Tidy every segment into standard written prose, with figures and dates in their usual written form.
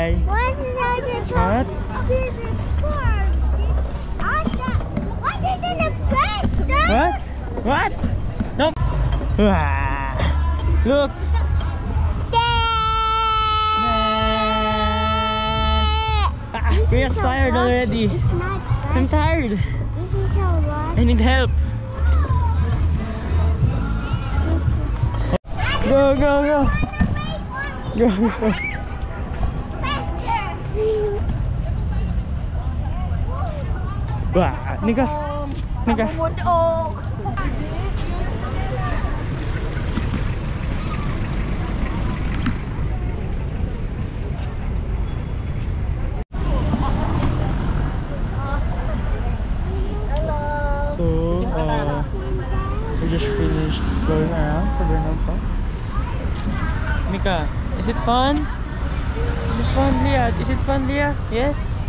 Bye. What? What? No. Look. We're tired already. It's not bad. I'm tired. This is a lot. I need help. This is... Go. Wah, Nika. So, we just finished going around sa Burnham pa. Mika, is it fun? Is it fun, Leah? Is it fun, Leah? Yes?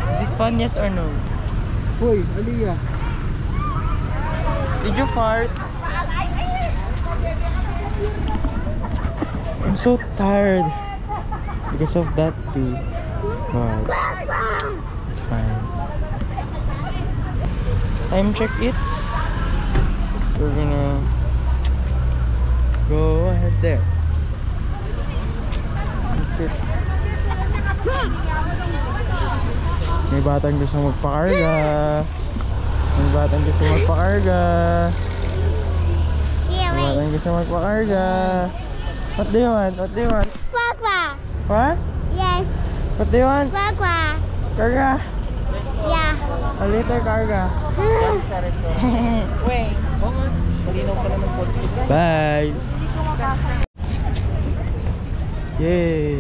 Is it fun, yes or no? Hoy, Aliyah. Did you fart? I'm so tired because of that too. But it's fine. Time check, we're gonna go ahead there. That's it. May batang gusto magpakarga. May batang gusto magpakarga. May batang gusto magpakarga. What do you want? What do you want? Quack. What? Yes. What do you want? Quack. Karga? Yeah. A liter karga. Wait. Bye. Yay.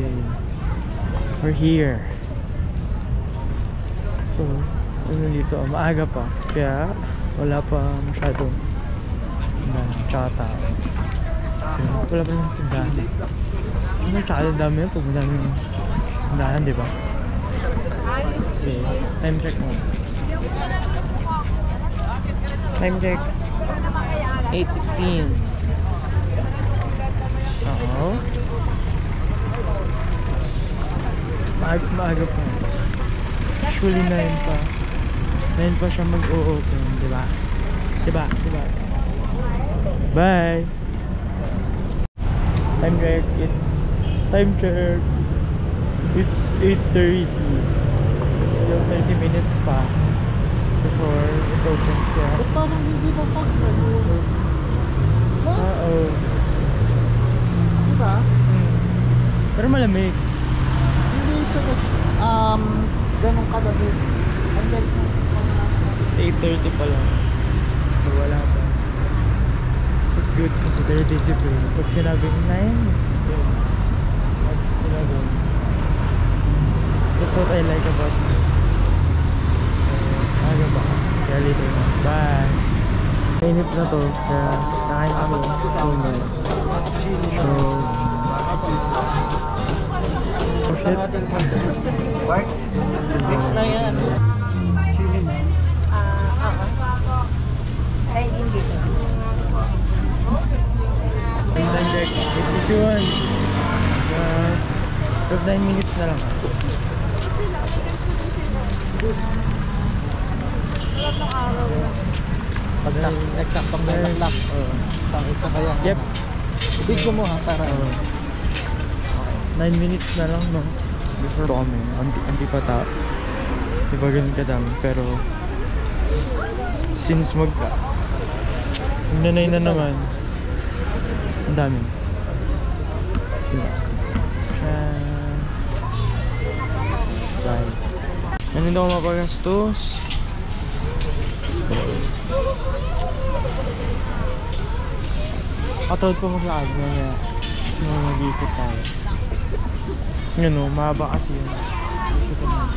We're here. So, dito, maaga pa. Kaya wala pa masyadong tsaka tao. Kasi wala pa lang tindahan. Tsaka dami yan pag madaming tindahan, diba? Kasi, time check mo. Time check. 8:16. Maaga pa. Usually 9 pa. 9 pa siya mag-o-open, diba? Diba? Bye! Time check. It's 8:30. Still 30 minutes pa before it opens. Ba't parang hindi pa pag-pag? Diba? Pero malamig. Hindi siya ganun kalamig. It's 8:30 pa lang. So wala pa. It's good kasi they're disciplined. Pag sinabing 9, pag sinabing, that's what I like about it. Aga ba? Kaya later na. Bye! Mainit na to. Kaya nakain kami. So, oh shit. Mark, mix na yan. Chili na. Ay, hindi. Time check. 8:51. 9 minutes na lang. Pag nagtaktang na yung lock, pang isa kaya. Yep. Ibig ko mo ha, para 9 minutes na lang, no? Before kami, anti pa tao. Di ba ganun kadami? Pero since magnanay na naman, ang dami. Diba? Bye. Nandito ako mapagastos. Katawad pa maglakad na mag-iikot tayo. Yun o, mahaba kasi yun. Ikot naman.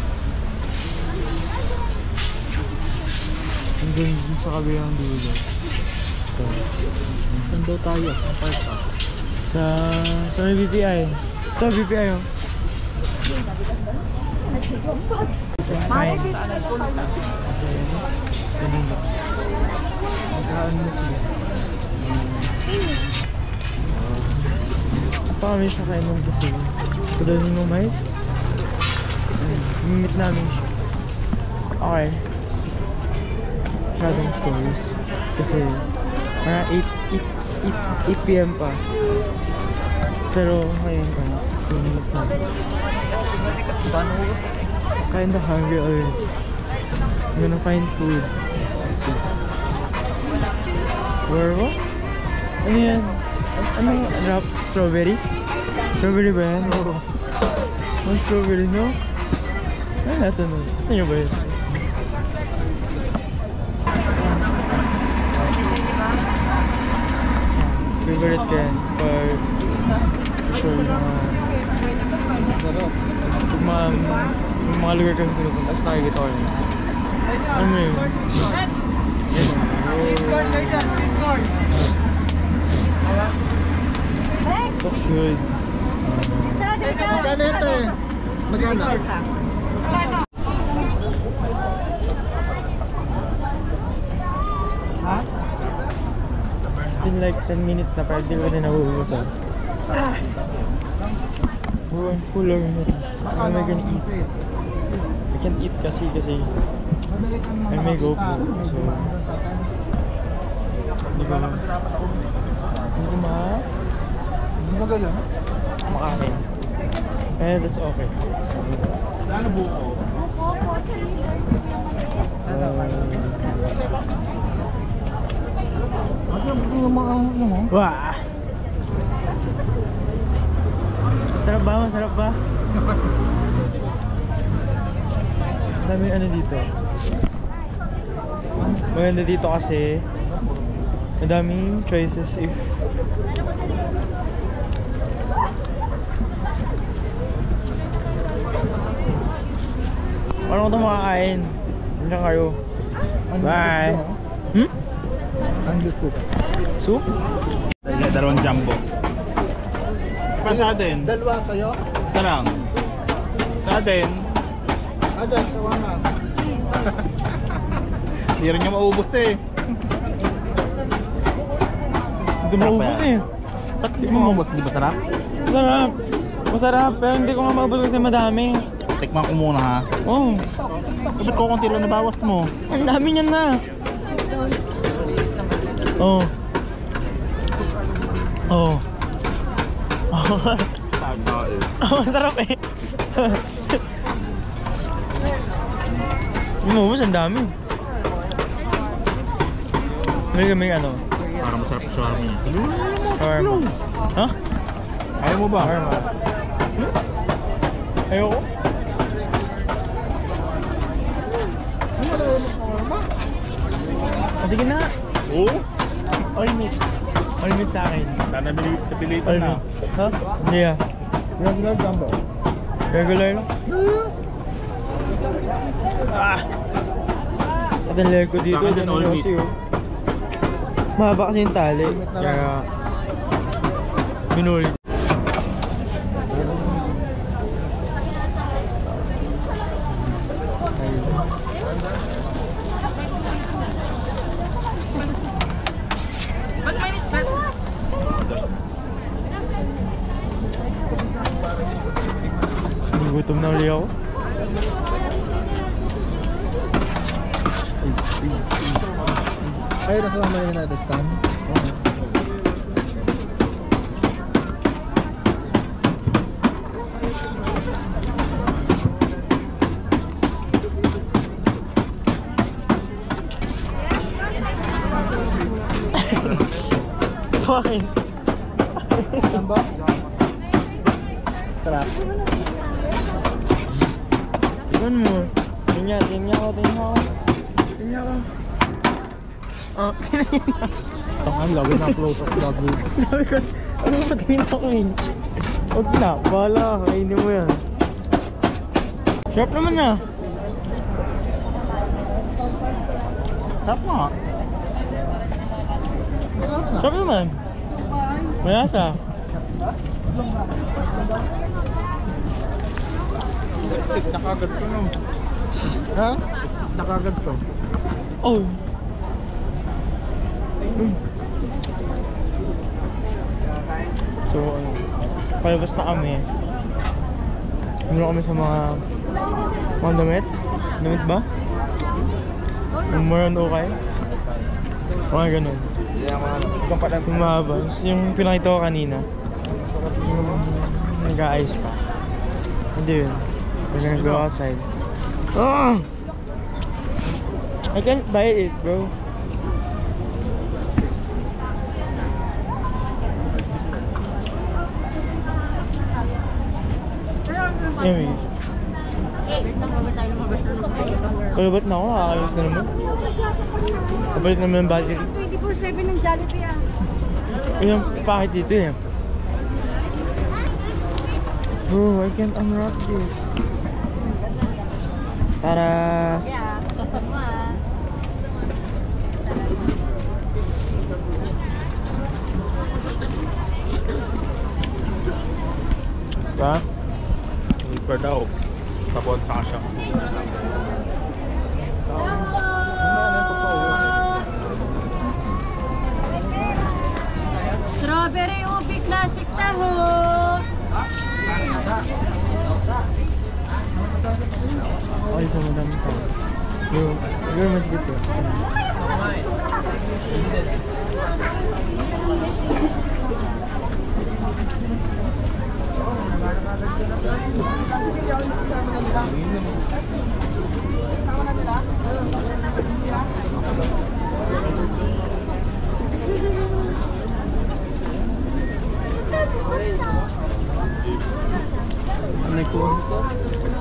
Hanggang dun sa kabilang dulo. saan daw tayo? Saan park pa? Sa may BPI. Ito, BPI o. Fine. Kasi ganun ba? Magkaan na sila. Kami sa kainan kasi. Kudanin mo, mate? Meet namin siya. Okay. Masyadong stories. Kasi mga 8 PM pa. Pero ngayon pa, 2 minutes na. Kinda hungry already. I'm gonna find food. What's this? Where what? Ano yan? Ano? Wrap? Strawberry? Strawberry ba yan? Oo. Ano strawberry, no? Ano nasa nun? Ano nyo ba yun? Favorite ko yan. Pag sure yung mga lugar kami pinupunta, tapos nakikita ko yun. Ano mo yun? Looks good. Magkano ito eh? Magkano? Ha? It's been like 10 minutes na pero di ko na nahuhusan. Oh, I'm full already. What am I gonna eat? I can't eat kasi I may go po. So, hindi ko makain. Eh, that's okay. So, ano buko? Wah! Sarap ba? Masarap ba? Daming ano dito. Maganda dito kasi madaming choices if ano ko ito makakain. Diyan kayo. Bye! Hmm? Ang soup. Soup? Dalawang jumbo. Pa sa atin? Dalawa sa'yo? Isa lang. Sa atin? Adan, sawa na. Hindi rin niya maubos eh. Hindi maubos eh. Ba't di mo maubos? Di ba sarap? Masarap. Masarap pero hindi ko nga maubos kasi madami. Tikman ko muna ha. Oh. Ba't ko konti lang nabawas mo? Ang dami niyan na. Oh. Oh. Oh, masarap eh. Yung maubos, ang dami. May kaming ano? Parang masarap sa shawarma niya. Shawarma. Ha? Ayaw mo ba? Shawarma. Ayoko. Sige na. Oo? All meat. All meat sa akin. Sana nabilitan All na. meat. Ha? Hindi ah. Regular jumbo. Regular lang. Ah! At ang leg ko dito, Saka din dyan all na meat. kasi oh. Mahaba kasi yung tali. Kaya binuli. Gutom na uli ako. Ay, nasa mama na natin stand. Bakit? Jumbo? Sarap. Tignan mo. Tingnan ako. Tingnan ako. Oh, Ang lagay na close up gago. sabi ko, ano ba tingin ako eh? Huwag na, bahala ka, kainin mo yan. Sharp naman na. Sarap nga. Sharp naman. Mayasa. Sik na kagad ko no. Ha? Na kagad ko. Oh. So, palabas na kami. Meron kami sa mga damit. Damit ba? Yung meron okay. Mga ganun. Yung mahaba. Yung pinakita ko kanina. Yung nag-a-ice pa. Hindi yun. We're gonna go outside. Oh! I can't buy it, bro. Anyway. Kalabot na ako, nakakalis na naman. Kapalit naman ang battery. 24/7 ng Jollibee ah. Yung packet dito eh. Bro, I can't unwrap this. Tara! Yeah. Ba? Iba daw. Sabon sa kasya. Strawberry ubi classic taho. Okay, sa madami pa. You're mas dito.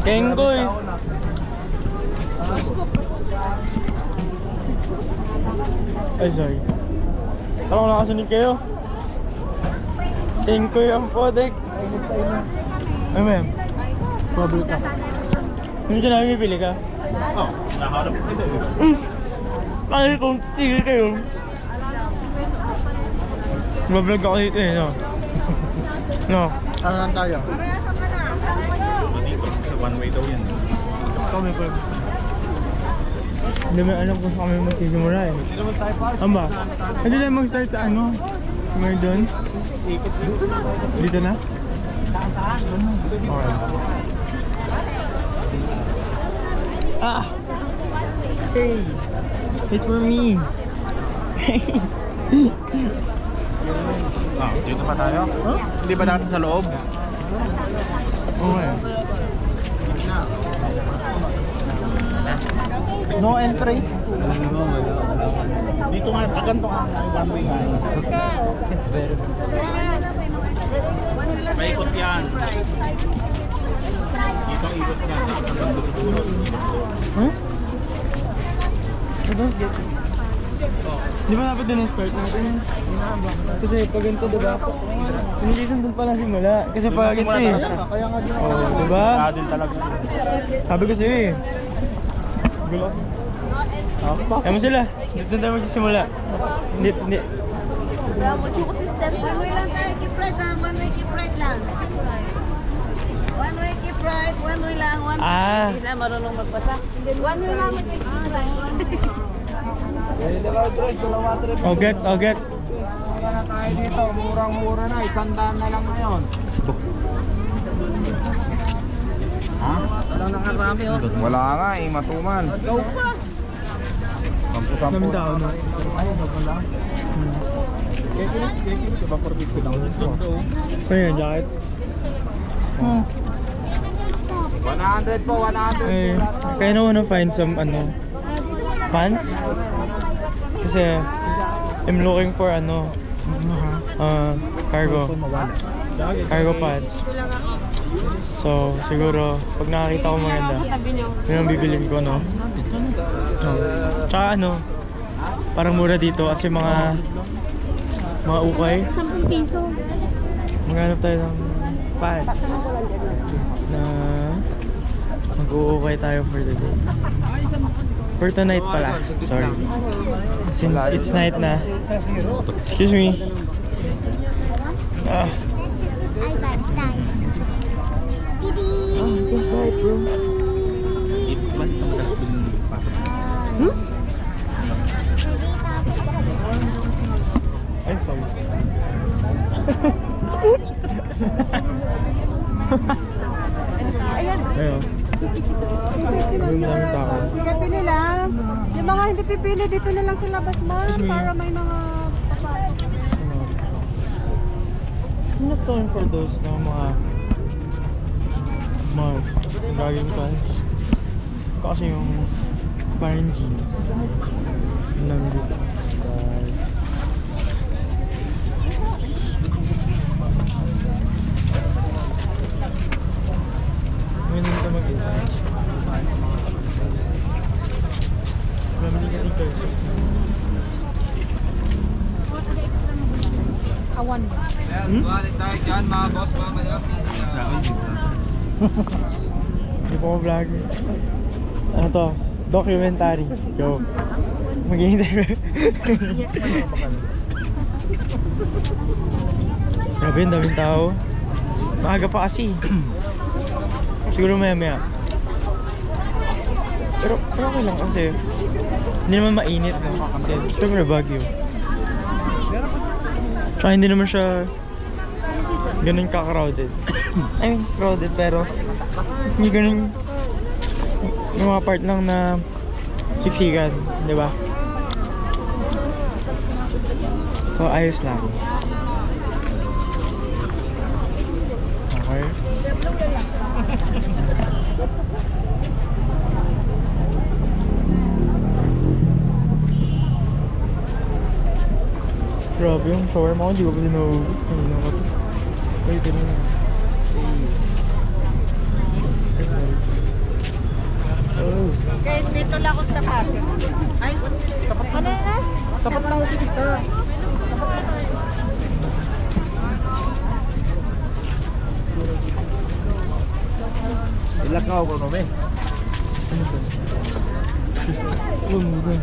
Kengkoy. Ay, sorry. Parang nakasunod kayo. Kengkoy ang podek. Ay, ma'am. Paborito ako. Hindi siya namin pipili ka. Oh, naharap ko ito eh. Bakit kung sige kayo? Mablog ako dito eh, no? No. Ano lang tayo? Dito, sa one way daw yan. Kami pa. Hindi may alam kung saan kami magsisimula eh. Sinaman tayo pa. Ano ba? Hindi tayo mag-start sa ano? May doon? Dito na? Okay. Ah! Hey! Wait for me! Ah, dito pa tayo? Huh? Hindi ba dati sa loob? Okay. No entry? Dito nga, ganito nga. One way nga. Paikot yan. Dito ang ikot yan. Huh? I don't get it. Di ba dapat din ang start natin? Kasi pag ganito, diba? Pinilisan dun pala simula. Kasi pag ganito eh. Kaya nga din. Oh, diba? Kaya din talaga. Sabi ko sa'yo eh. Gulo. Kaya mo sila. Dito tayo magsisimula. Hindi. One way lang tayo, keep right lang. One way, keep right lang. One way, keep right. One way lang. One way. Ah. Hindi na marunong magpasa. One way lang, keep right. I'll get. Wala na tayo dito. Murang-mura na. 100 na lang ngayon. Ha? Walang nakarami oh. Wala nga eh, matuman. Go pa! Sampu-sampu. Daming tao no? Ayun, wala. Kaya kinis, diba forbid ko lang dito. Ano yun, jacket? Oh. 100 po, 100. I kinda wanna find some pants. Kasi I'm looking for cargo pants. So siguro pag nakakita ko maganda, yun ang bibilin ko, no? Tsaka parang mura dito kasi mga ukay. 10 piso. Maghanap tayo ng pants na mag-uukay tayo for the day. For tonight pala, sorry. Since it's night na. Excuse me. Ah. Good night, bro. Ay, sorry. Ay, Ang daming tao. Sige, pili lang. Yung mga hindi pipili, dito na lang sa labas, ma'am. Para may mga papasok. I'm not going for those na mga jogging pants. Kasi yung parang jeans. Yun lang dito. Ngayon dito mag-ita. Mamili ka dito. Awan. Balik tayo dyan mga boss, mamaya. Hindi po ako vlogger. Ano to? Documentary. Yo. Mag-i-interview. Grabe, ang daming tao. Maaga pa kasi. Siguro maya-maya. Pero okay lang kasi hindi naman mainit na kasi syempre Baguio. Tsaka hindi naman siya ganun ka-crowded. I mean, crowded pero hindi ganun yung mga part lang na siksikan, di ba? So, ayos lang. Okay. Grabe yung shawarma ko, hindi ko pa dinubos. Kanina ko ito. Wait, kanina. Oh. Guys, dito lang ako sa party. Ay, tapat ka na yan? Tapat lang ako kita. Ilak nga ako kami. Ano ba? Oh, mura.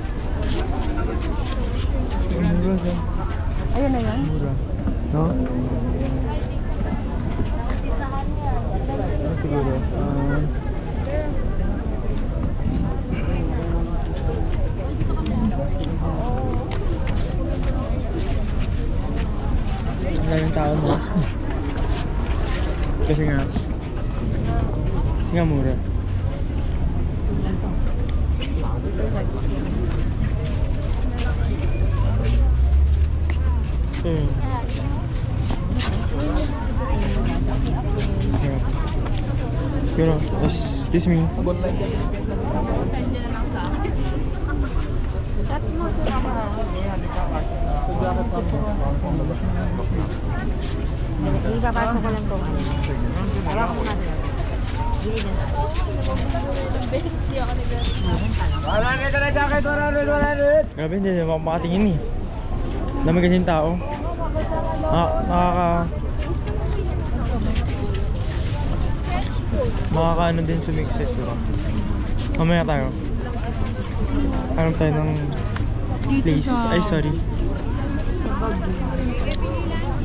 Mura ka. Ayun na yan. Mura. No? Ano siguro? Wala yung tao mo. Kasi nga mura. Pero, excuse me. Ipapasok ko lang ito. Alam ko na rin. Grabe, hindi naman ako makatingin eh. Dami kasing tao. Makakaano din sumiksik, diba? Mamaya tayo. Hanap tayo ng place. Ay, sorry.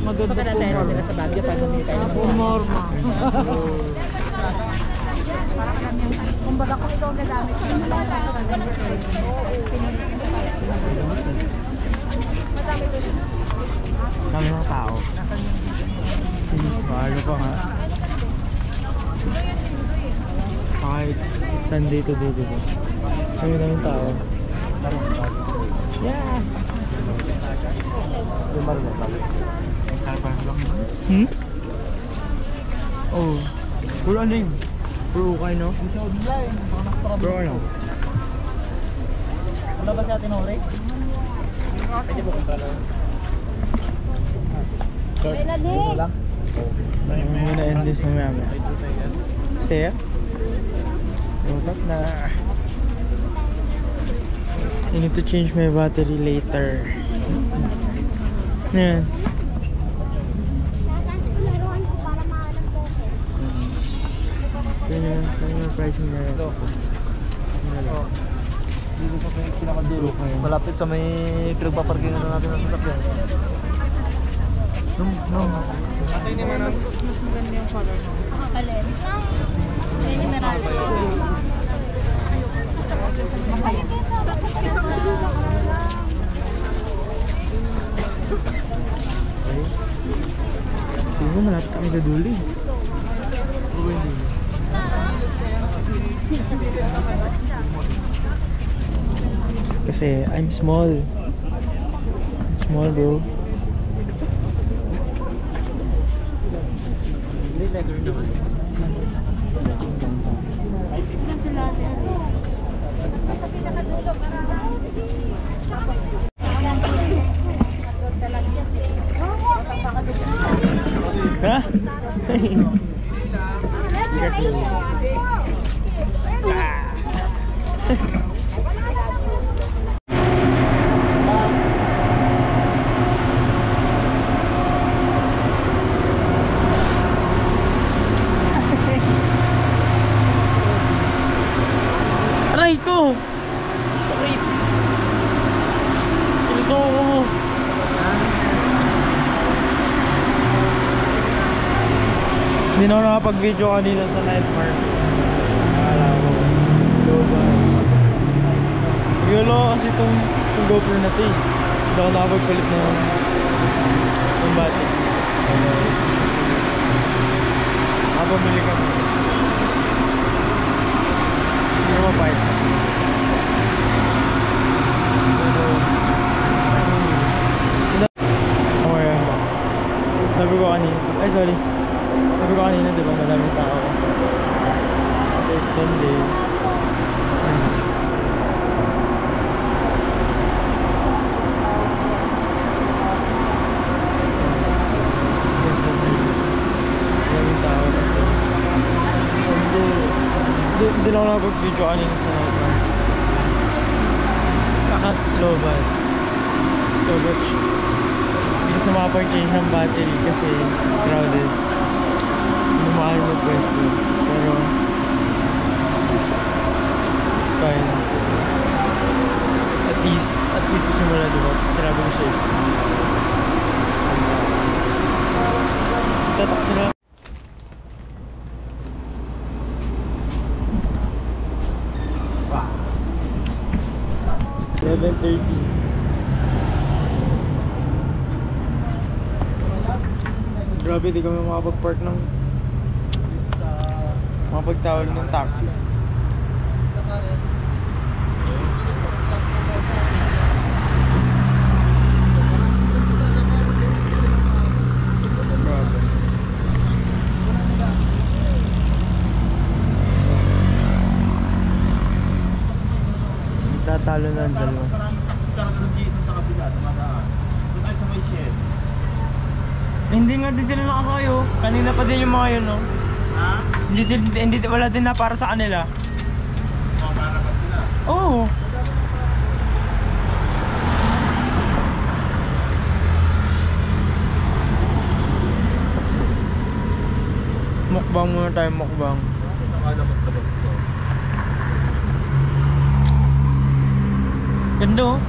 Maganda po. Tayo nila sa Baguio pag bumili tayo ng umorma. Kumbaga kung ikaw nagamit sa Dami mga tao. Since maalo pa nga. It's Sunday today, diba? So yun namin tao. Yeah! Hmm? Oh. Puro aling. Puro ukay, no? Puro ano? Wala ba si Ate Nore? Pwede po kung tala. Short lang. I'm gonna end this mamaya. Say ya? Look na. I need to change my battery later. Yan. Kanya pricing na rin. Dito sa pinakadulo. Malapit sa may pinagpaparkingan na natin ng sasakyan. No. Ate ni Manas. Mas maganda yung color mo. Alin? Mineral. Tingnan mo, malapit kami sa dulo eh. Kasi I'm small. I'm small, bro. Ha? Aray ko! Sakit! Gusto ko! Hindi na ako nakapag-video kanina sa night mark. Akala ko Yolo kasi itong GoPro na ito eh. Hindi ako nakapagpalit ng battery. Nakapamili ka mo. Hindi ko mapahit kasi. Okay lang ba? Sabi ko kanina. Ay sorry. Sabi ko kanina diba madaming tao kasi it's Sunday. Madaming tao kasi Sunday. Hindi lang ako nakapag-video kanina sa night mark. Kakat-lobat. Hindi kasi makapag-change ng battery kasi crowded. Mahal mo pwesto pero it's fine. At least simula diba sinabi ko sa'yo tatak sila 11:30. Grabe, di kami makapag-park ng makapagtawag ng taxi. Grabe. Tatalo na ang dalawa. Hindi nga din sila nakakayo. Kanina pa din yung mga yun, no? Ha? Hindi wala din na para sa kanila. Oh, para ba sila? Oo. Mukbang muna tayo, mukbang. Ganda, oh.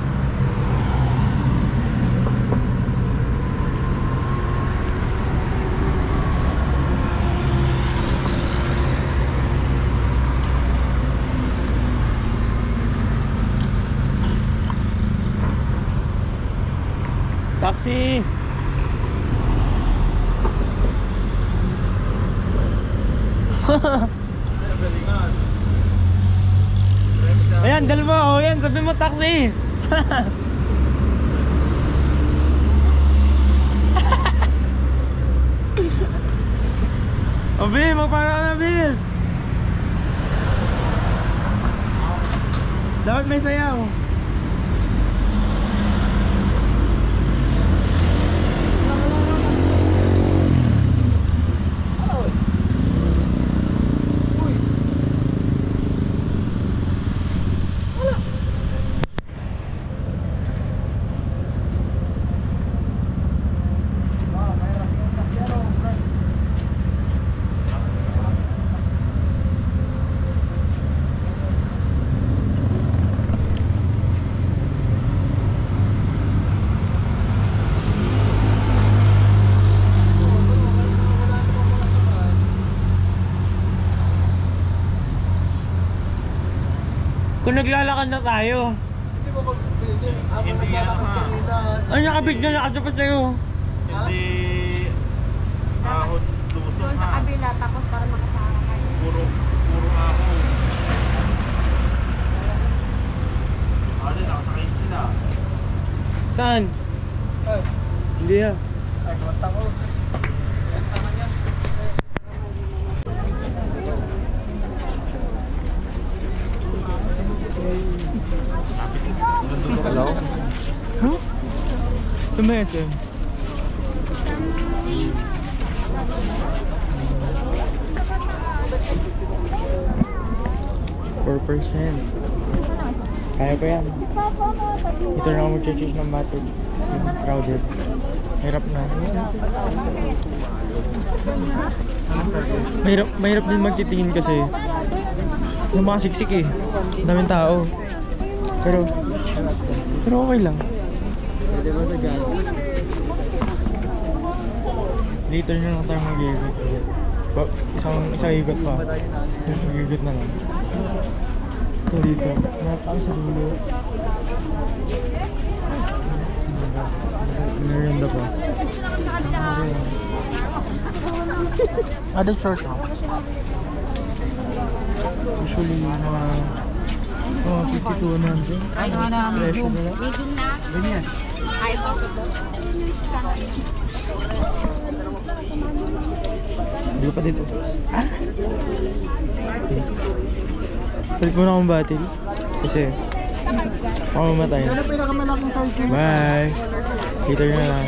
Taxi! Ayan, dalawa, oh yan, sabi mo taxi! Obi, magpara na, bis! Dapat may sayaw. Kung naglalakad na tayo. Hindi mo hindi naglalakad kanina. Ay, nakabig na nakatapat sa'yo. Hindi ahon lusong Doon sa kabila, tapos para makasama kayo. Puro ako. Ano, nakasakay idea. Hello? Huh? Sa may SM. %. Kaya pa yan. Ito na ako mag-change ng battery. Kasi crowded. Hirap na. Mahirap din magtitingin kasi yung mga siksik eh. Ang daming tao. Pero okay lang. Later na lang tayo mag-iikot. Isang ikot pa. Mag-iikot na lang. Ito dito. Napaka sa dulo. Merienda pa. Ada short oh. Usually mga 50 to 100. Ay, na Presyo nila. Medium na. Ganyan. Ay, Hindi ko pa dito. Ah! Palit muna akong battery. Kasi ako mamatay. Ano pinakamalaking size niya? Bye! Later na lang.